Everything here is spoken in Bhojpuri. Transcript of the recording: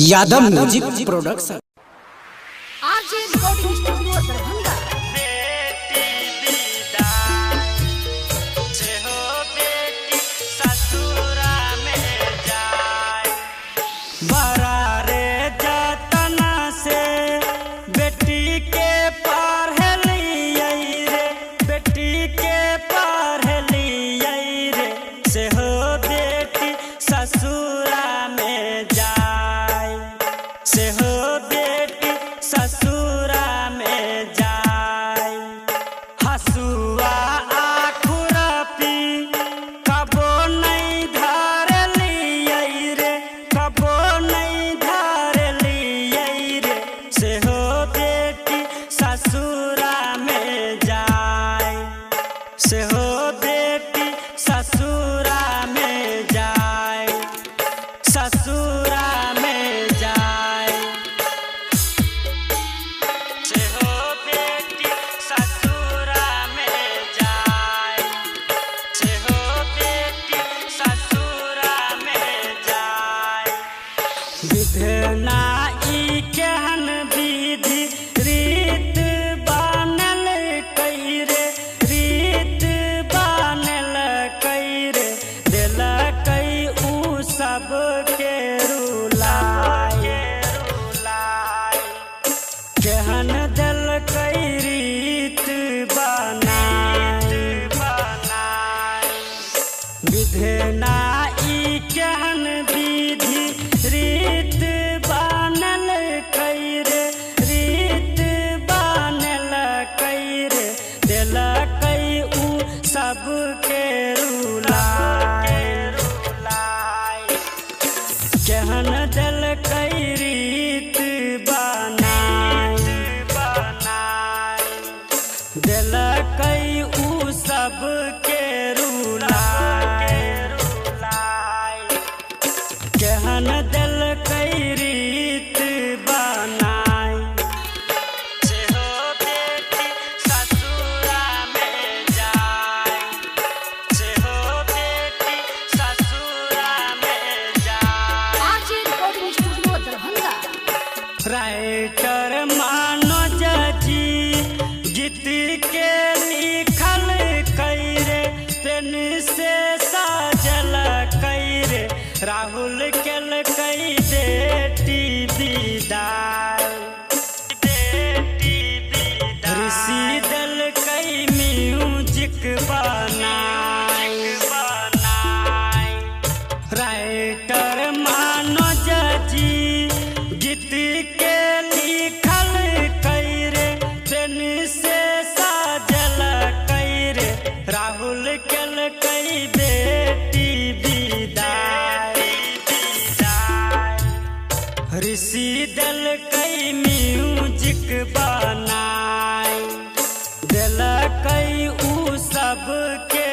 Yadav music production. RJ recording studio Darbhanga. Writer Manoj ji गीत के लिखल कैरे, पेन से साजल कैरे, राहुल केल कई बेटी विदाई, ऋषि दल कई म्यूजिक बनाई। राइटर मनोज जी गीत के लिखल कैरे, पेन से साजल कैरे, राहुल केल कई बेटी विदाई, ऋषि दल कई म्यूजिक बनाई, दिल कई उ सब के